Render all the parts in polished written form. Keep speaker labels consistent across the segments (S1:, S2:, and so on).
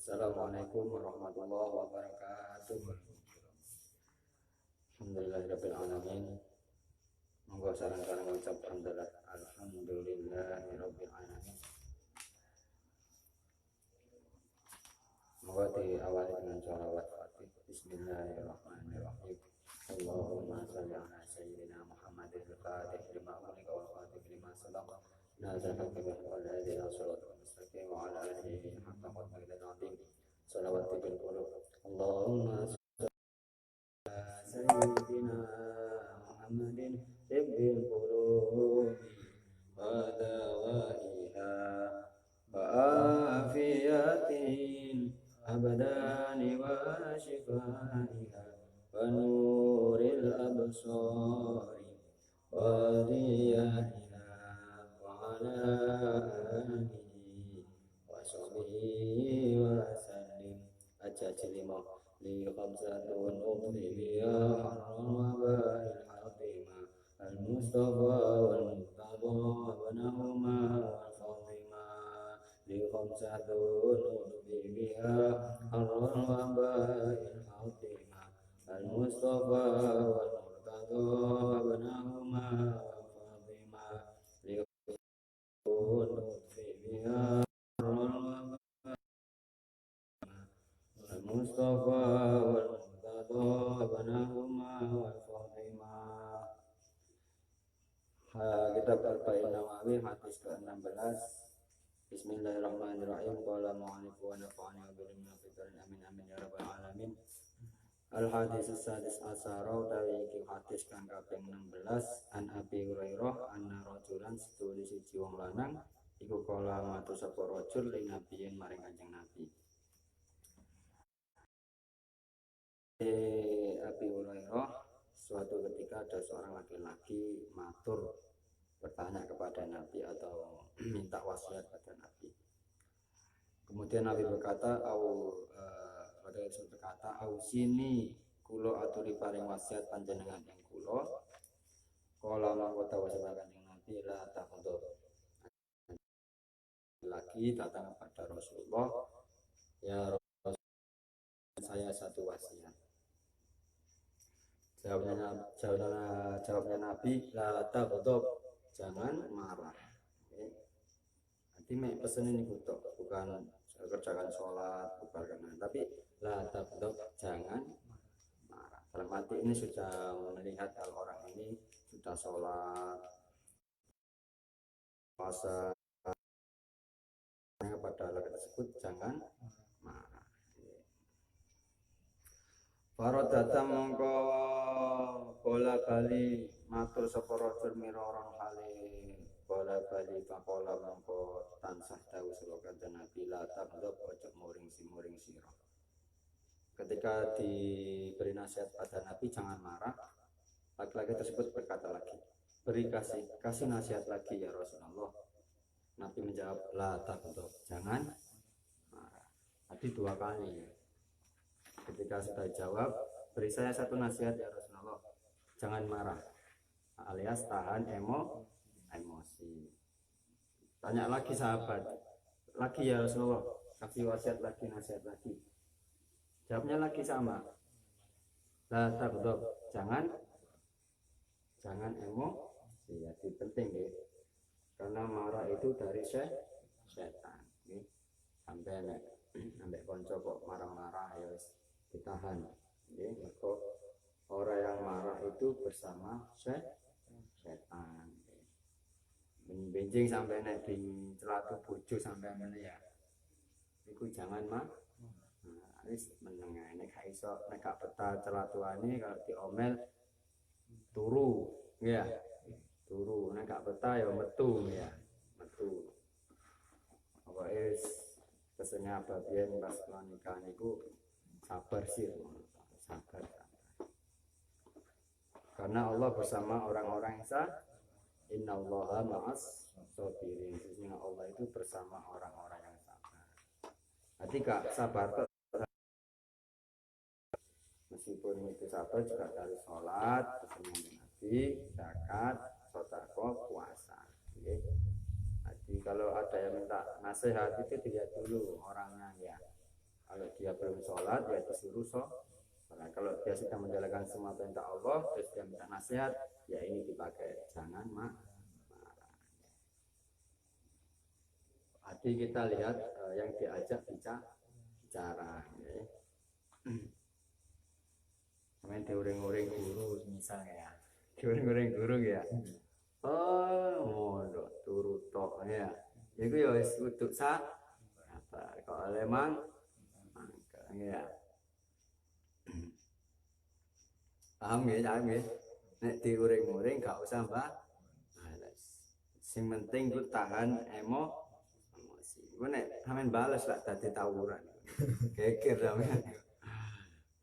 S1: Assalamualaikum warahmatullahi wabarakatuh. Alhamdulillahirabbil alamin. Monggo sareng-sareng ngucap alhamdulillah. Alhamdulillahirabbil alamin. Monggo diawali dengan sholawat Fatih. Bismillahirrahmanirrahim. Allahumma shalli ala sayyidina Muhammadin al-Fatih lima ulika wal Fatih lima sabaq. Nazal hakimah wal hadi ila shiratal mustaqim wa ala alihi haqqa qadrihi al-azim. Sholawat bil qulub. Allahumma sayyidina Muhammadin tibbil qulubi wa dawaiha wa afiyatin abadani wa shifaiha wa nuril absari wa diyaiha wa ala alihi wa sahbihi wa sallim. Aja cilimo li khamsatun ukhri biya harran wa ba'il hatima al-mustafa wal murtada wa nahuma wal fatima li khamsatun ukhri biya harran wa ba'il hatima al-mustafa wal murtada wa nahuma wal fatima li khamsatun ukhri biya Mustafa wal Murtada banahuma wal Fatima. Kitab Arba'in Nawawi hadis ke-16. Bismillahirrahmanirrahim. Qala mu'allif wa nafa'ani wa bihi min fitrin amin amin ya rabbal alamin. Al hadis sadis asara utawi iki hadis kang kaping 16 an Abi Hurairah anna rajulan sedulur siji wong lanang iku kala matur sapa rajul ing nabiyin maring Kanjeng Nabi. Abi Hurairah, suatu ketika ada seorang laki-laki matur bertanya kepada Nabi atau minta wasiat pada Nabi. Kemudian Nabi berkata, au sini kulo aturi paring wasiat panjenengan yang kulo. Kala mangko dawuh Kanjeng Nabi la taqdur. Lagi datang kepada Rasulullah, ya Rasulullah, saya satu wasiat. Jawabnya Nabi, la taghdab, jangan marah. Nanti mek pesen ini bukan kerjakan sholat, bukan tapi la taghdab, jangan marah. Dalam hati ini sudah melihat kalau orang ini sudah sholat, puasa, pada laki tersebut jangan marah. Farodata mongko bola bali matur sapa rajul miroron kali bola bali pakola mongko tansah dawuh sapa Kanjeng Nabi la tabdab ojo muring sira. Ketika diberi nasihat pada Nabi jangan marah, laki-laki tersebut berkata lagi, kasih nasihat lagi ya Rasulullah. Nabi menjawab la tabdab, jangan marah. Tadi 2 kali. Ketika sudah jawab, beri saya satu nasihat ya Rasulullah, jangan marah, alias tahan emosi. Tanya lagi sahabat, lagi ya Rasulullah, kasih wasiat lagi, nasihat lagi. Jawabnya lagi sama, la taghdab, jangan emosi. Ya, itu penting ya, karena marah itu dari setan. Sampai konco kok marah-marah ya ditahan. Maka orang yang marah itu bersama setan. Benjing sampai nek di celatu bojo sampai mana ya. Iku jangan wis meneng nek gak iso nek gak betah celatuane kalau diomel turu ya. Turu nek gak betah ya metu ya. Metu. Pokoke pesennya bagian pas nikah niku sabar sih, sabar. Karena Allah bersama orang-orang yang innallaha ma'as sabirin. Sesungguhnya Allah itu bersama orang-orang yang sabar. Jadi gak sabar meskipun itu sabar juga dari sholat, kesenangan Nabi, zakat, sedekah, puasa. Jadi kalau ada yang minta nasihat itu dilihat dulu orangnya ya. Kalau dia belum sholat ya disuruh sholat. Kalau dia sudah menjalankan semua perintah Allah terus dia minta nasihat, ya ini dipakai, jangan marah. Tadi kita lihat yang diajak bicara ya. Sampai diuring-uring guru misalnya ya, diuring-uring guru ya. Oh, ngono turu tok ya. Iku ya wis kudu apa kok lemang ya. Paham ya? Nek diuring-uring gak usah balas. Sing penting ku tahan emosi. Ku nek sampean balas lak dadi tawuran. Geger sampean.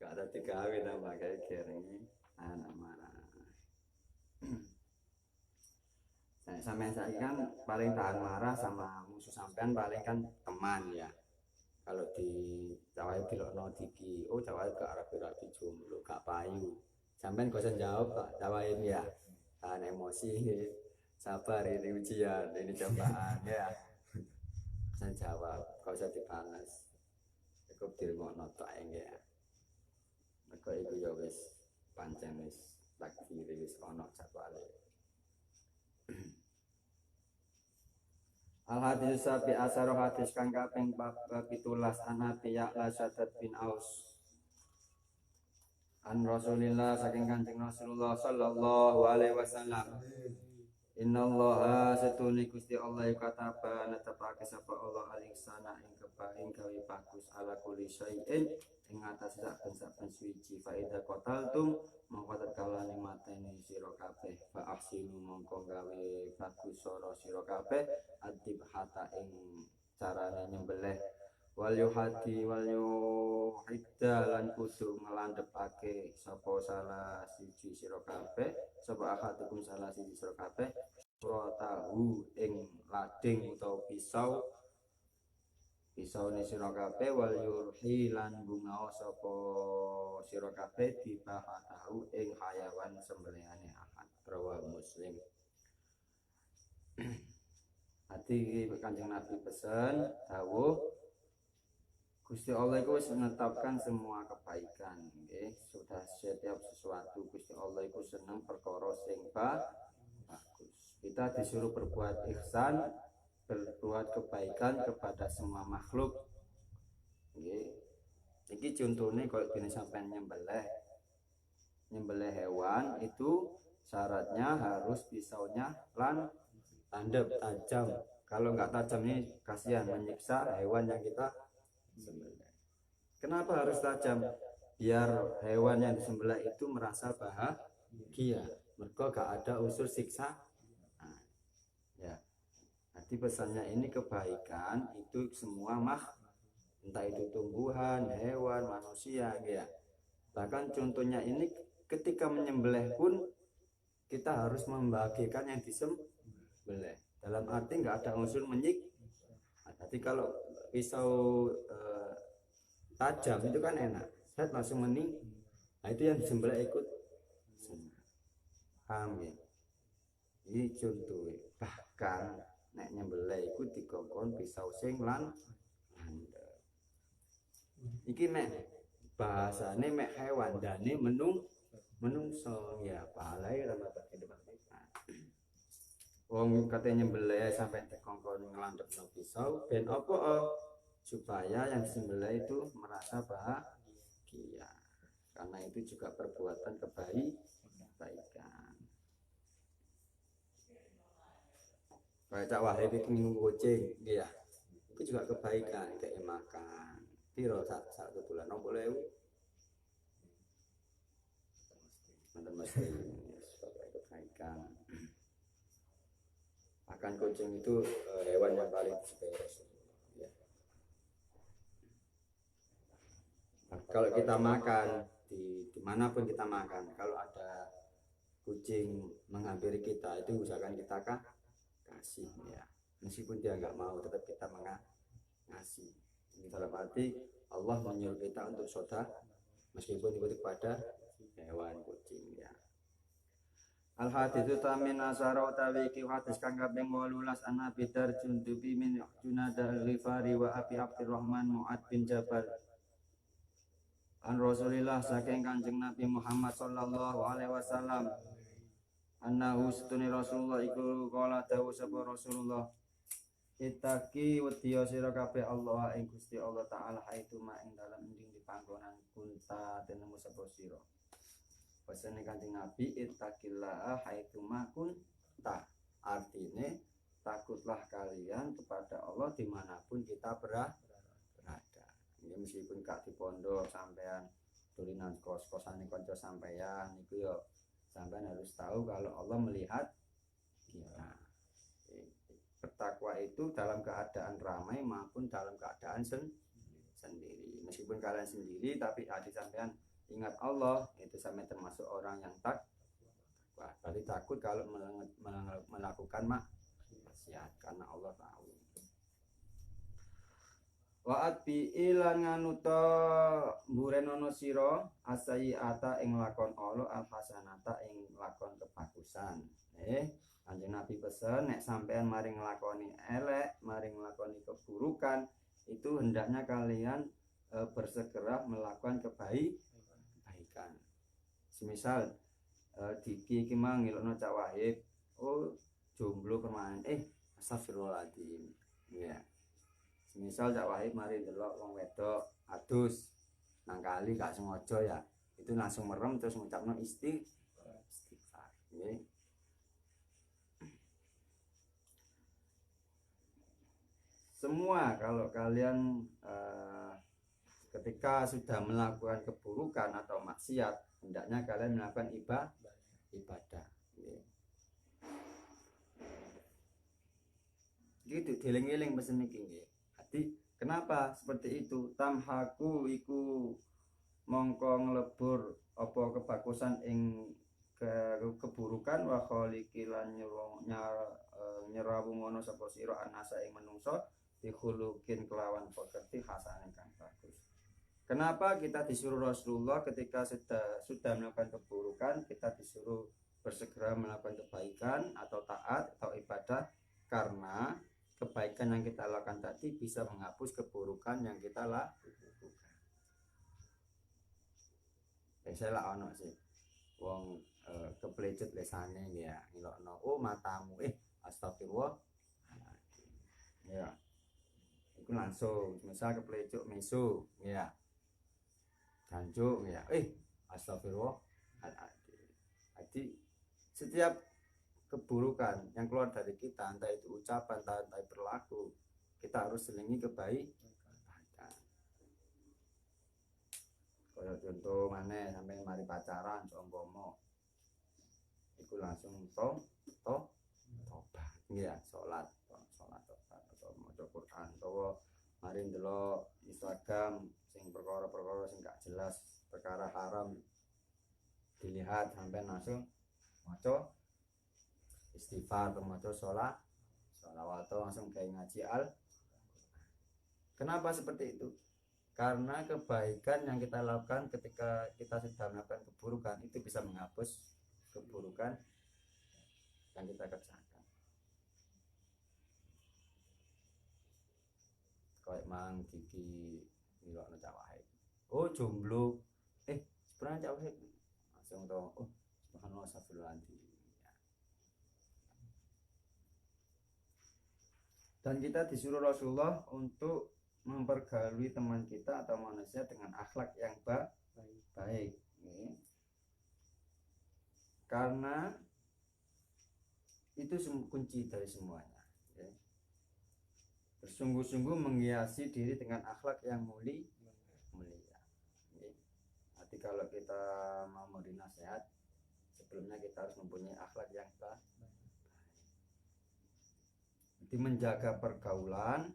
S1: Gak ada gawe tambah geger ini anak marah. Sampean saiki kan paling tahan marah sama musuh sampean paling kan teman ya. Kalau di Jawa dilokno diki, oh Jawa ke arah berarti jomblo gak payu. Sampean gak usah jawab Pak, Jawain ya. Tahan emosi, sabar ini ujian, ini cobaan ya. Saya jawab, gak usah dibalas. Cukup dirungokno tok ya. Mergo iku ya wis pancen wis takdir wis ana jadwale. Al-hadis sabi asaro hadis kang kaping 17 Nabi Ya'la Syaddad bin Aus an Rasulillah saking Kanjeng Rasulullah sallallahu alaihi wasallam. Innallaha satuni Gusti Allah kataba netepake sapa Allah al-ihsana ing kebaing gawe bagus ala kulli syai'in ing atas saben-saben suci fa idza qataltum mongko tatkala mateni sira kabeh fa ahsinu mongko gawe bagus sira sira kabeh adib hata ing carane nyembelih wal yuhadi wal yuhidda lan kudu nglandhepake sapa salah siji sira kabeh sapa akadukum salah siji sira kabeh tahu ing lading utawa pisau ni sira kabeh wal yurhi lan bunga sapa sira kabeh dibahatahu ing hayawan sembelihane ahad rawahu Muslim. Hati Kanjeng Nabi pesan dawuh Gusti Allah itu menetapkan semua kebaikan nggih. Sudah setiap sesuatu Gusti Allah itu seneng perkara sing bagus. Kita disuruh berbuat ihsan, berbuat kebaikan kepada semua makhluk. Nggih. Iki contohnya kalau dene sampean nyembelih hewan itu syaratnya harus pisaunya landep tajam. Kalau nggak tajam ini kasihan menyiksa hewan yang kita sembelih. Kenapa harus tajam? Biar hewan yang disembelih itu merasa bahagia. Mereka gak ada unsur siksa. Nah, ya. Nanti pesannya ini kebaikan itu semua entah itu tumbuhan, hewan, manusia, ya. Bahkan contohnya ini ketika menyembelih pun kita harus membahagiakan yang disembelih. Dalam arti nggak ada unsur Nah, jadi kalau pisau tajam itu kan enak, saya langsung mening. Nah itu yang disembelih ikut. Paham ya? Ini contoh. Bahkan nek nyembelih ikut dikongkon pisau sing landep. Iki mek bahasane mek hewan dane menungso ya palai ramadan depan. Wong katanya nyembelih sampai dikongkon ngelandepno pisau ben apa supaya yang disembelih itu merasa bahagia. Karena itu juga perbuatan kebaikan. Kayak Cak Wahid itu minum kucing, ya. Itu juga kebaikan, kayak makan. Piro satu bulan 60.000. Mantan mesti sebagai kebaikan. Makan kucing itu hewan yang paling disukai Rasulullah. Ya. Nah, kalau kita makan dimanapun kita makan, kalau ada kucing menghampiri kita itu usahakan kita kasih ya. Meskipun dia nggak mau, tetap kita ngasih. Ini dalam arti Allah menyuruh kita untuk sedekah meskipun itu kepada hewan kucing ya. Al-haditsu tamin asara utawi iki hadis kang kaping 18 an Abi Dar Jundubi min Junada al-Ghifari wa Abi Abdurrahman Mu'ad bin Jabal An Rasulillah saking Kanjeng Nabi Muhammad sallallahu alaihi wasallam annahu stuni Rasulullah iku kala dawuh sapa Rasulullah Itaki wedya sira kabeh Allah ing Gusti Allah taala haitu ma ing dalam ending di panggonan kunta tenemu sapa sira. Pesene Kanjeng Nabi ittaqillah haitu ma kunta. Artine takutlah kalian kepada Allah dimanapun kita berada. Ya meskipun gak di pondok sampean tulinan kos-kosan kanca sampean niku yo sampean harus tahu kalau Allah melihat kita. Bertakwa itu dalam keadaan ramai maupun dalam keadaan sendiri. Meskipun kalian sendiri tapi hati sampean ingat Allah, itu sampean termasuk orang yang takwa. Berarti takut kalau melakukan maksiat karena Allah tahu. Wa'at bi ilan nganuta burenono sira asayiata ing lakon Allah alhasanata ing lakon kebagusan. Kanjeng Nabi pesen nek sampean maring nglakoni elek, maring nglakoni keburukan, itu hendaknya kalian bersegera melakukan kebaikan. Semisal diki iki mang ngilokno Cak Wahid, oh jomblo permanen, astagfirullahaladzim. Ya. Semisal Cak Wahid mari delok wong wedok adus nang kali gak sengaja ya, itu langsung merem terus ngucapno istighfar. Nggih. Semua kalau kalian ketika sudah melakukan keburukan atau maksiat, hendaknya kalian melakukan ibadah. Gitu dieling-eling pesen iki nggih. Jadi kenapa seperti itu? Tamhaku iku mongko nglebur apa kebagusan ing keburukan wa khaliqilan nyerawu ngono sapa sira anasa ing menungso dikhulukin kelawan pekerti hasanah kang bagus. Kenapa kita disuruh Rasulullah ketika sudah melakukan keburukan, kita disuruh bersegera melakukan kebaikan atau taat atau ibadah, karena kebaikan yang kita lakukan tadi bisa menghapus keburukan yang kita lakukan. Biasalah ono sih wong keplecut lesane ya ngilokno oh matamu astagfirullah ya itu langsung misal keplecuk mesu ya ganjuk ya astagfirullah. Jadi setiap keburukan yang keluar dari kita, entah itu ucapan entah itu perilaku, kita harus selingi kebaikan. Kalau contoh mana sampai mari pacaran songgomo itu langsung tobat ya sholat tobat atau maca Quran atau mari ndelok Instagram sing perkara-perkara sing gak jelas, perkara haram dilihat sampai langsung maca istighfar atau maca sholawat atau langsung kayak ngaji Kenapa seperti itu? Karena kebaikan yang kita lakukan ketika kita sudah melakukan keburukan itu bisa menghapus keburukan yang kita kerjakan. Kayak mang gigi nilokno Cak Wahid. Oh jomblo. Sebenarnya Cak Wahid langsung tahu. Oh subhanallah astagfirullahaladzim. Dan kita disuruh Rasulullah untuk mempergauli teman kita atau manusia dengan akhlak yang baik. Karena itu kunci dari semuanya. Bersungguh-sungguh menghiasi diri dengan akhlak yang mulia. Nanti kalau kita mau memberi nasihat, sebelumnya kita harus mempunyai akhlak yang baik. Jadi menjaga pergaulan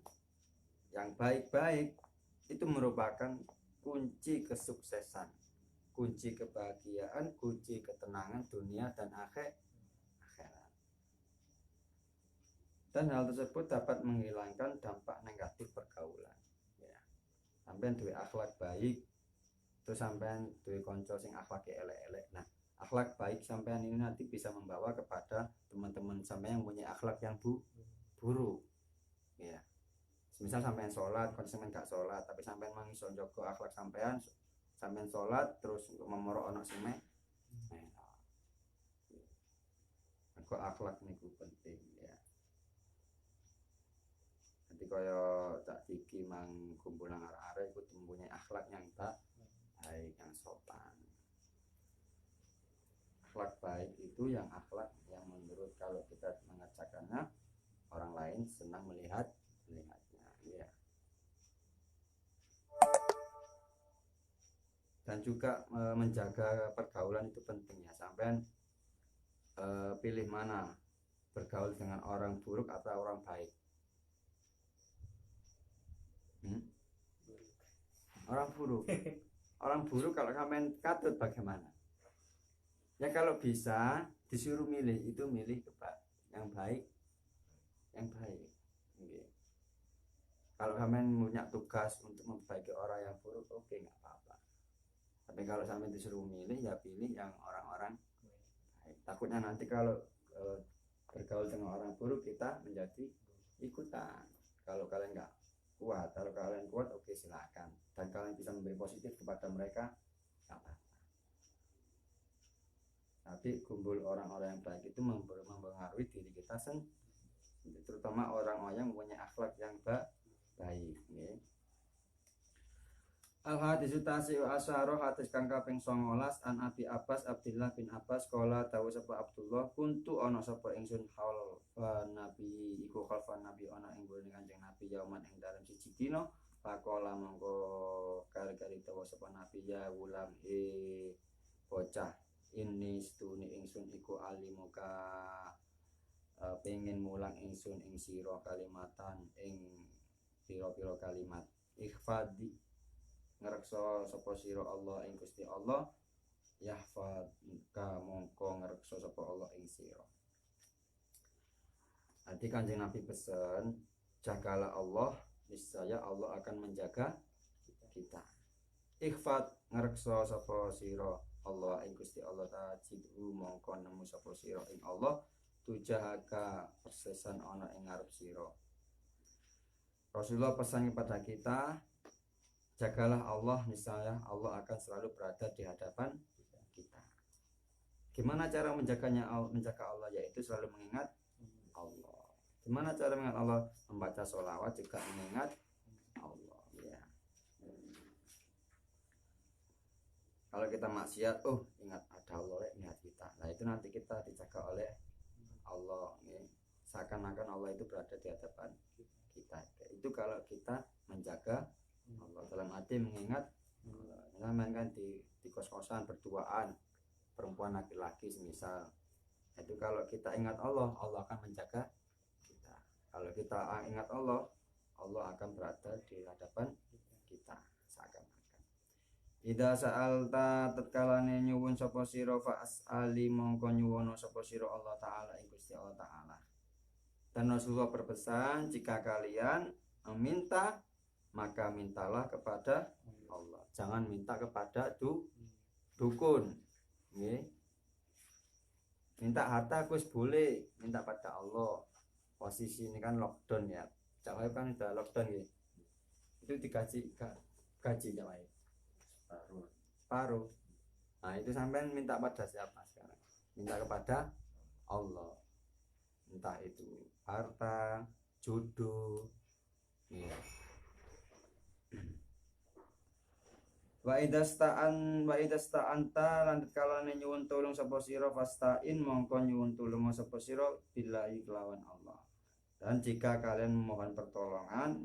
S1: yang baik-baik itu merupakan kunci kesuksesan, kunci kebahagiaan, kunci ketenangan dunia dan akhirat. Dan hal tersebut dapat menghilangkan dampak negatif pergaulan. Sampai duwe akhlak baik, terus sampai duwe konco sing akhlaknya elek-elek. Nah, akhlak baik sampean ini nanti bisa membawa kepada teman-teman sampean yang punya akhlak yang buruk. Misal sampean sholat, kon sampean gak sholat, tapi sampean mangiso njogo akhlak sampean sampean salat terus memoro ana sing melok. Kok akhlak niku penting ya. Nanti kaya Cak Diki mang kumpul nang arek-arek iku mempunyai akhlak yang baik, yang sopan. Akhlak baik itu yang akhlak yang menurut kalau kita mengerjakannya orang lain senang melihatnya ya. Dan juga menjaga pergaulan itu penting ya. Sampean pilih mana, bergaul dengan orang buruk atau orang baik? Orang buruk. Orang buruk kalau sampean katut bagaimana? Ya kalau bisa disuruh milih, itu milih yang baik. Okay. Kalau sampean punya tugas untuk memperbaiki orang yang buruk, oke, nggak apa-apa. Tapi kalau sampean disuruh milih, ya pilih yang orang-orang baik. Takutnya nanti kalau bergaul dengan orang buruk kita menjadi ikutan. Kalau kalian nggak kuat, kalau kalian kuat, oke, silakan. Dan kalian bisa memberi positif kepada mereka, nggak apa-apa. Tapi kumpul orang-orang yang baik itu mempengaruhi diri kita sendiri, terutama orang-orang yang mempunyai akhlak yang baik ya. Al-haditsu tasi'u asyara hadis kang kaping 19 an Abi Abbas Abdullah bin Abbas kala dawuh sapa Abdullah kuntu ana sapa ingsun khalfan nabi iku khalfan nabi ana ing gone Kanjeng Nabi yauman ing dalem siji dina faqala mongko kali-kali dawuh sapa nabi ya wulam bocah ini stune ingsun iku alimuka pengen mulang ingsun ing sira kalimatan ing pira-pira kalimat ikhfadi ngrekso sapa sira Allah ing Gusti Allah yahfad ka mongko ngrekso sapa Allah ing sira. Nanti Kanjeng Nabi pesen jagalah Allah, niscaya Allah akan menjaga kita. Ikhfad ngrekso sapa sira Allah ing Gusti Allah tajidu mongko nemu sapa sira ing Allah tujahaka persesan ana ing ngarep sira. Rasulullah pesan kepada kita, jagalah Allah, niscaya Allah akan selalu berada di hadapan kita. Gimana cara menjaga Allah? Yaitu selalu mengingat Allah. Gimana cara mengingat Allah? Membaca sholawat juga mengingat Allah ya. Kalau kita maksiat, ingat ada Allah, ingat kita. Nah itu nanti kita dijaga oleh Allah ya. Seakan-akan Allah itu berada di hadapan kita. Itu kalau kita menjaga Allah, dalam arti mengingat Allah. Kan di kos-kosan berduaan perempuan laki-laki semisal itu, kalau kita ingat Allah, Allah akan menjaga kita. Kalau kita ingat Allah, Allah akan berada di hadapan kita seakan-akan. Idza sa'alta tatkalane nyuwun sapa sira fa'as'ali mongko nyuwono sapa sira Allah taala ing Gusti Allah taala. Dan Rasulullah berpesan, jika kalian meminta maka mintalah kepada Allah. Jangan minta kepada dukun. Nggih. Minta harta kus boleh, minta pada Allah. Posisi ini kan lockdown ya. Jawab kan udah lockdown ya. Itu digaji jawab. Paruh. Nah, itu sampean minta pada siapa sekarang? Minta kepada Allah. Entah itu harta, jodoh. Ya. Wa idasta'anta lan kalane nyuwun tulung sapa sira fasta'in mongko nyuwun tulung sapa sira billahi kelawan Allah. Dan jika kalian memohon pertolongan,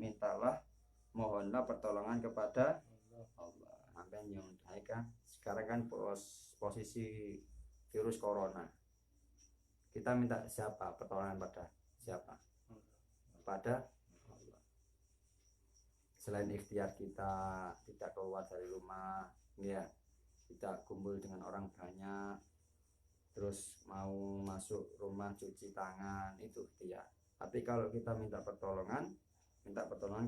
S1: mohonlah pertolongan kepada Allah. Sampai nyuwun kan sekarang kan posisi virus corona. Kita minta siapa? Pertolongan pada siapa? Pada selain ikhtiar kita tidak keluar dari rumah ya, tidak kumpul dengan orang banyak, terus mau masuk rumah cuci tangan, itu ikhtiar. Tapi kalau kita minta pertolongan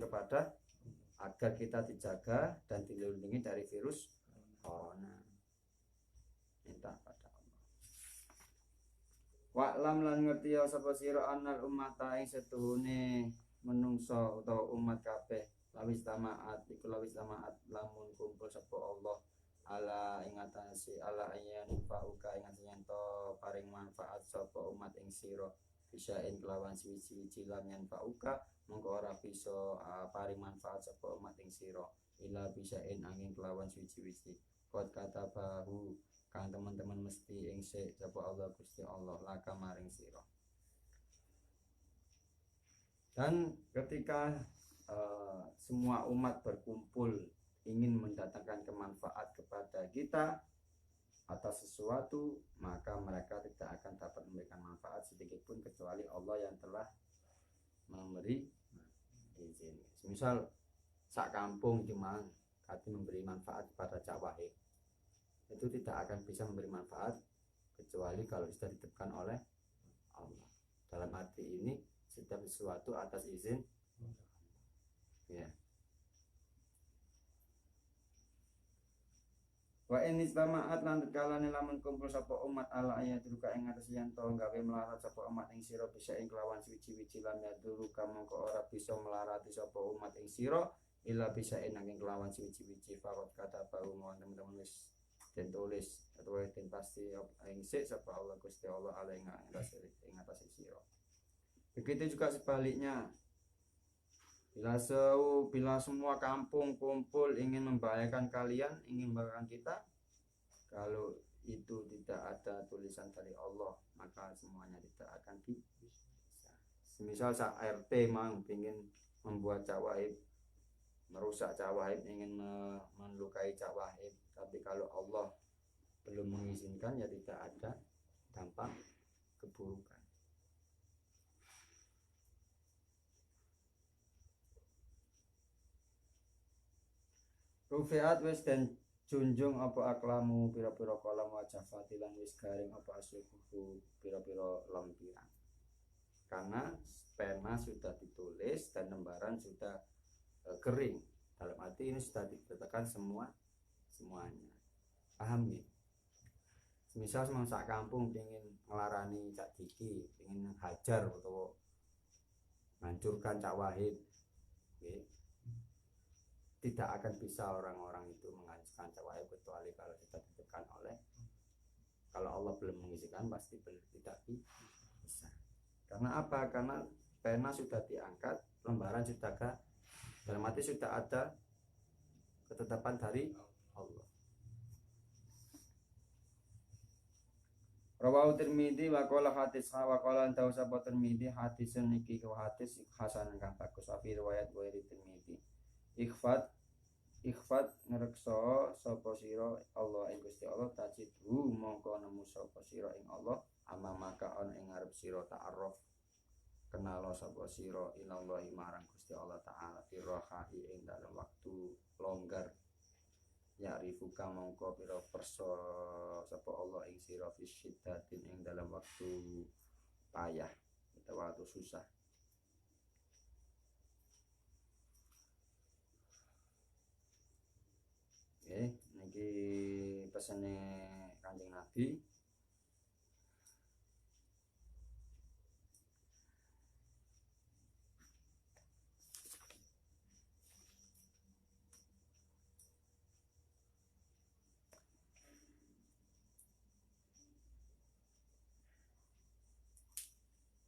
S1: kepada agar kita dijaga dan dilindungi dari virus corona, minta pada Allah. Wa'lam lan ngerti ya sapa sira annal ummata ing setuhune menungso utawa umat kabeh lawis tamaat lamun kumpul sapa Allah ala ing atase ala ayan fauka ing atase to paring manfaat sapa umat ing sira bisa ing kelawan suwi-suwi lam yen fauka mongko ora bisa paring manfaat sapa umat ing sira ila bisa ing angin kelawan suwi-suwi kot kata bahu kang teman-teman mesti ing sapa Allah Gusti Allah laka maring sira. Dan ketika semua umat berkumpul ingin mendatangkan kemanfaat kepada kita atas sesuatu, maka mereka tidak akan dapat memberikan manfaat sedikit pun kecuali Allah yang telah memberi izin. Misal sak kampung cuma kati memberi manfaat kepada Cak Wahid, itu tidak akan bisa memberi manfaat kecuali kalau sudah ditentukan oleh Allah. Dalam arti ini setiap sesuatu atas izin ya. Wa in istama'at lan kalane lamun kumpul sapa umat ala ayat ruka ing atas yen to gawe melarat sapa umat ing sira bisa ing kelawan suci-suci lan yadruka mongko ora bisa melarati sapa umat ing sira illa bisa ing nanging kelawan suci-suci farot kata bau mohon teman-teman wis den tulis atau den pasti ing sik sapa Allah Gusti Allah ala ing atas sira. Begitu juga sebaliknya. Bila semua kampung kumpul ingin membahayakan kalian, ingin membahayakan kita, kalau itu tidak ada tulisan dari Allah, maka semuanya tidak akan bisa. Misal sak RT mang ingin membuat Cak Wahid, merusak Cak Wahid, ingin melukai Cak Wahid, tapi kalau Allah belum mengizinkan ya tidak ada dampak keburukan. Rufiat wis dan junjung apa aklamu pira-pira kolam wajah fatilan wis garing apa asukuhu pira-pira lempiran. Karena pena sudah ditulis dan lembaran sudah kering. Dalam arti ini sudah ditekan semuanya. Paham ya? Misal semang sak kampung ingin ngelarani Cak Diki, ingin hajar atau menghancurkan Cak Wahid. Okay. Tidak akan bisa orang-orang itu menghancurkan Cak Wahid kecuali kalau sudah ditekan oleh, kalau Allah belum mengizinkan pasti tidak bisa. Karena apa? Karena pena sudah diangkat, lembaran sudah dalam arti sudah ada ketetapan dari Allah. Rawahu Tirmidzi wa qala hadis wa qala anta usaba Tirmidzi hadisun niki ku hadis hasan kang bagus wa riwayat wa Tirmidzi. Ikhfat ngrekso sapa sira Allah ing Gusti Allah tajidhu mongko nemu sapa sira ing Allah amma maka ana ing ngarep sira ta'aruf kenalo sapa sira ilallahi marang Gusti Allah taala firrahi ing dalem waktu longgar ya'rifuka mongko pira perso sapa Allah ing sira fi syiddatin ing dalem waktu payah utawa waktu susah. Niki pesene Kanjeng Nabi.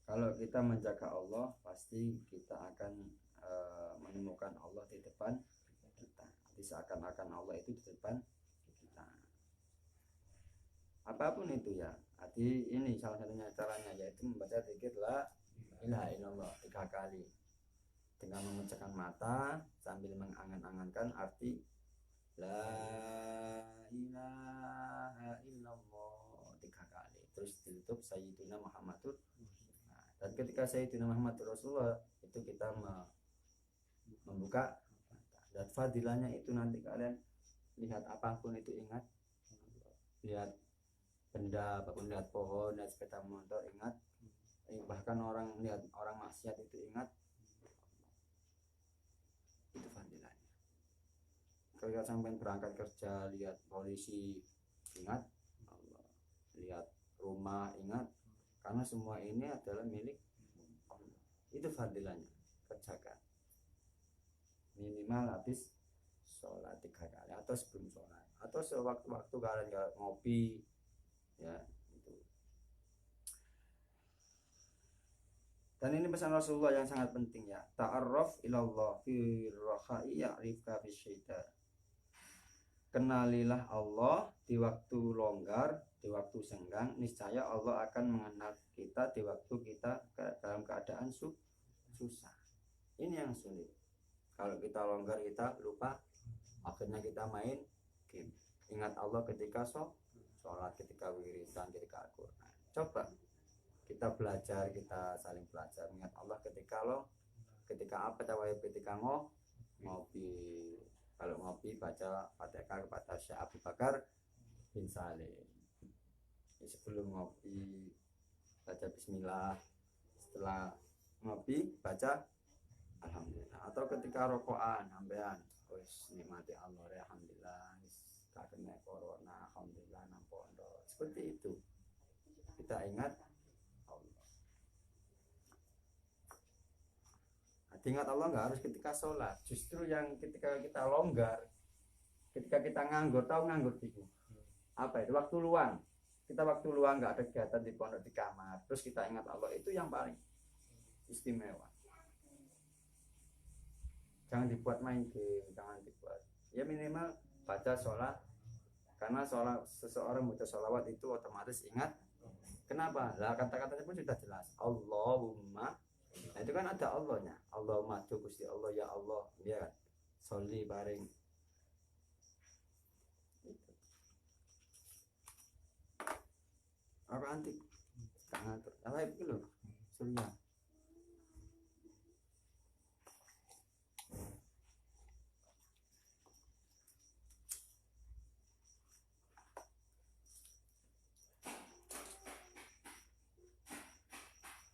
S1: Kalau kita menjaga Allah, pasti kita akan menemukan Allah di depan kita. Seakan-akan Allah itu di depan kita. Apapun itu ya. Jadi ini salah satunya caranya yaitu membaca zikir la ilaha illallah 3 kali. Dengan memejamkan mata sambil mengangan-angankan arti la ilaha illallah 3 kali. Terus ditutup Sayyidina Muhammadur. Nah, dan ketika Sayyidina Muhammadur Rasulullah itu kita membuka dan fadilahnya itu nanti kalian lihat apapun itu ingat, lihat benda apapun, lihat pohon, lihat sepeda motor ingat, bahkan orang lihat orang maksiat itu ingat, itu fadilahnya. Kalau sampai berangkat kerja lihat polisi ingat Allah, lihat rumah ingat, karena semua ini adalah milik Allah. Itu fadilahnya, kerjakan. Minimal habis sholat 3 kali atau sebelum sholat atau sewaktu-waktu kalian ngopi ya itu. Dan ini pesan Rasulullah yang sangat penting ya, ta'arraf ilallah fi rakhai ya'rifka fi syita. Kenalilah Allah di waktu longgar, di waktu senggang, niscaya Allah akan mengenal kita di waktu kita dalam keadaan susah. Ini yang sulit. Kalau kita longgar kita lupa, akhirnya kita main game. Ingat Allah ketika sholat, ketika wiridan, ketika Al-Quran. Coba kita belajar, kita saling belajar ingat Allah ketika apa cawai ketika ngopi. Kalau ngopi baca Fatihah kepada Syekh Abu Bakar bin Salim. Sebelum ngopi baca bismillah, setelah ngopi baca alhamdulillah. Atau ketika rokokan sampean wis nikmati Allah alhamdulillah, wis kakene corona alhamdulillah nang pondok. Seperti itu. Kita ingat Allah. Ingat Allah nggak harus ketika sholat, justru yang ketika kita longgar, ketika kita nganggur, tahu nganggur itu apa itu? Waktu luang. Kita waktu luang nggak ada kegiatan di pondok, di kamar, terus kita ingat Allah, itu yang paling istimewa. Jangan dibuat main game, jangan dibuat, ya minimal baca sholat, karena sholat, seseorang baca sholawat itu otomatis ingat. Kenapa? Lah kata-katanya pun sudah jelas, Allahumma. Nah itu kan ada Allahnya, Allahumma tu Gusti Allah ya Allah, ya kan, sholli bareng. Apa antik? Tangan tuh, apa itu loh, surya.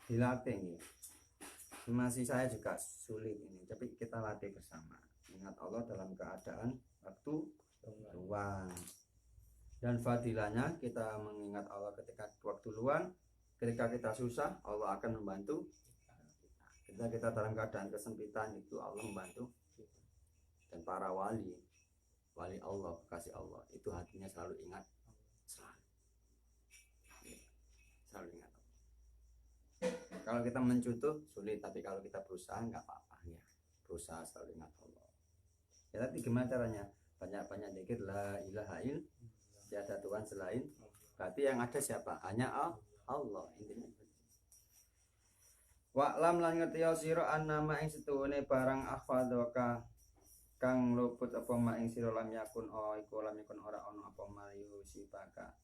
S1: Dilatih nih. Masih saya juga sulit ini, tapi kita latih bersama. Ingat Allah dalam keadaan waktu luang. Dan fadilahnya kita mengingat Allah ketika waktu luang, ketika kita susah Allah akan membantu. Ketika kita dalam keadaan kesempitan itu Allah membantu. Dan para wali Allah, kasih Allah itu hatinya selalu ingat, selalu ingat. Kalau kita mencutuh sulit, tapi kalau kita berusaha nggak apa-apa ya. Berusaha selalu ingat Allah. Ya tapi gimana caranya? Banyak-banyak zikir la ilaha illallah, tiada Tuhan selain. Berarti yang ada siapa? Hanya Allah intinya. Wa'lam lan ngerti sira annama ing setuhune barang akhfadaka kang luput apa ma ing sira lam yakun iku lam yakun ora ono apa mayu sipaka.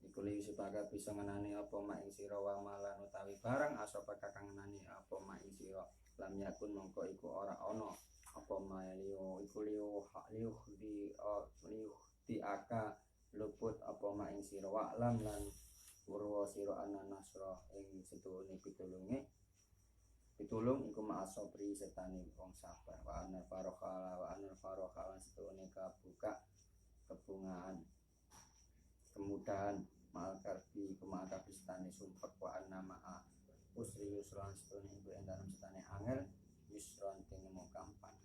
S1: Iku li supaya bisa ngenani apa mak ing sira wa malan utawi barang asapa kang ngenani apa mak ing sira lam yakun mongko iku ora ana apa mayo iku liu di aka luput apa mak ing sira wa lam lan urwa sira ana nasra ing sedune pitulung iku ma'asobri setane wong sabar wa anal farokha lan sedune kabuka kebungaan kemudahan mal karbi kemal karbi setane sumpek wa anna ma'a usri yusran setune iku ing dalam setane angel yusran temu gampang.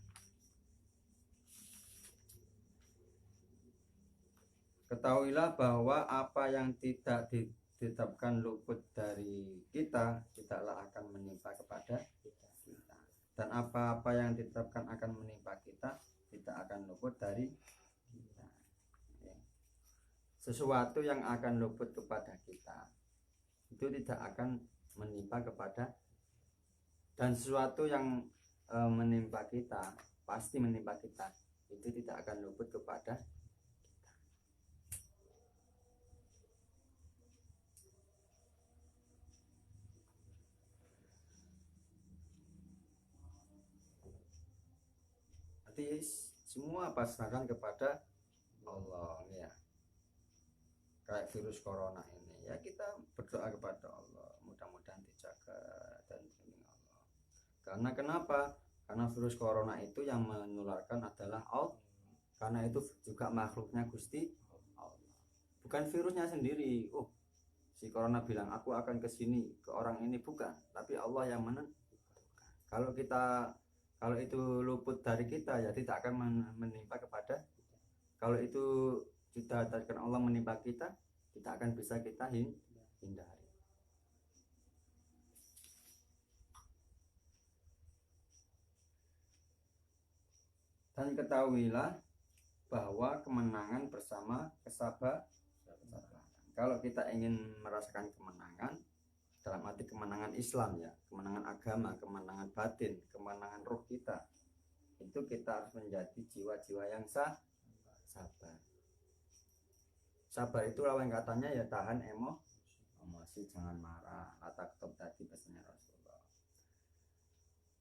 S1: Ketahuilah bahwa apa yang tidak ditetapkan luput dari kita tidaklah akan menimpa kepada kita, dan apa-apa yang ditetapkan akan menimpa kita tidak akan luput dari kita. Sesuatu yang akan luput kepada kita itu tidak akan menimpa kepada, dan sesuatu yang menimpa kita pasti menimpa kita, itu tidak akan luput kepada kita. Jadi semua pasrahkan kepada Allah ya. Kayak virus corona ini ya, kita berdoa kepada Allah mudah-mudahan dijaga dan dilindungi Allah. Karena kenapa? Karena virus corona itu yang menularkan adalah Allah. Karena itu juga makhluknya Gusti Allah, bukan virusnya sendiri. Oh, si corona bilang aku akan ke sini ke orang ini, bukan, tapi Allah yang menentukan. Kalau itu luput dari kita ya tidak akan menimpa kepada. Kalau itu dikhawatirkan Allah menimpa kita, kita akan bisa kita hindari. Dan ketahuilah bahwa kemenangan bersama kesabaran. Kalau kita ingin merasakan kemenangan, dalam arti kemenangan Islam ya, kemenangan agama, kemenangan batin, kemenangan roh kita, itu kita harus menjadi jiwa-jiwa yang sabar. Sabar itu lawan katanya ya tahan emosi, jangan marah, ataktob tadi pesannya Rasulullah.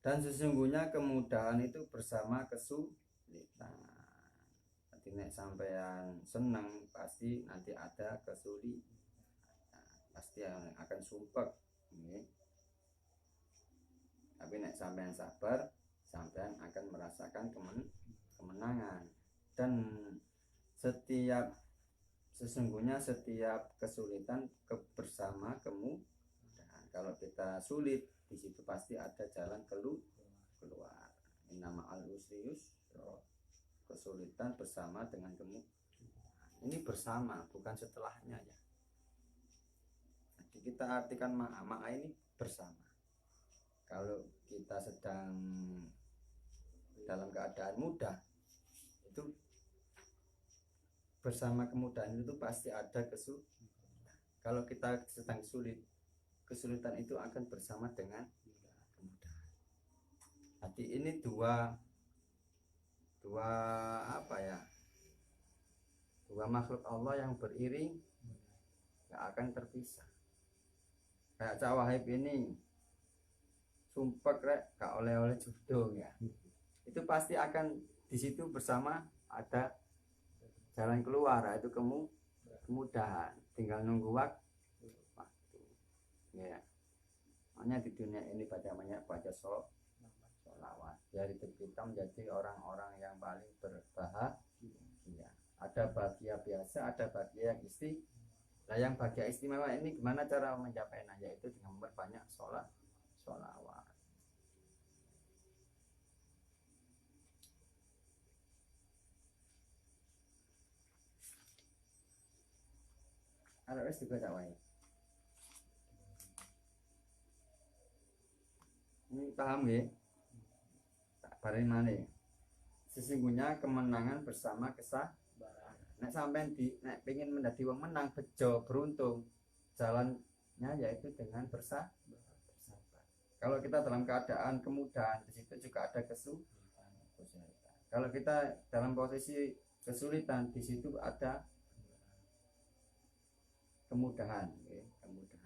S1: Dan sesungguhnya kemudahan itu bersama kesulitan. Nanti nek sampean senang pasti nanti ada kesulitan, pasti akan sumpek. Tapi nek sampean sabar, sampean akan merasakan kemenangan. Dan sesungguhnya setiap kesulitan bersama kemudahan. Kalau kita sulit, di situ pasti ada jalan keluar. Nama al-usri yusra. Kesulitan bersama dengan kemudahan. Ini bersama, bukan setelahnya ya. Jadi kita artikan ma'a ini bersama. Kalau kita sedang dalam keadaan mudah, itu bersama kemudahan itu pasti ada kesulitan. Kalau kita sedang sulit, kesulitan itu akan bersama dengan kemudahan. Jadi ini dua makhluk Allah yang beriring, nggak akan terpisah. Kayak Cak Wahib ini sumpek rek gak oleh-oleh jodoh ya. Itu pasti akan di situ bersama ada jalan keluar, itu kemudahan, tinggal nunggu waktu ya. Makanya di dunia ini baca sholawat biar hidup kita menjadi orang-orang yang paling berbahagia. Ada bahagia biasa, ada bahagia yang istimewa. Nah, yang bahagia istimewa ini gimana cara mencapainya? Yaitu dengan memperbanyak sholawat. Kalau es juga tak wae. Ini paham ya? Tak bareng mana? Sesungguhnya kemenangan bersama kesabaran. Nek sampean nek pengen menjadi wong menang, bejo, beruntung, jalannya yaitu dengan bersabar. Kalau kita dalam keadaan kemudahan, di situ juga ada kesulitan. Kalau kita dalam posisi kesulitan, di situ ada kemudahan, kemudahan.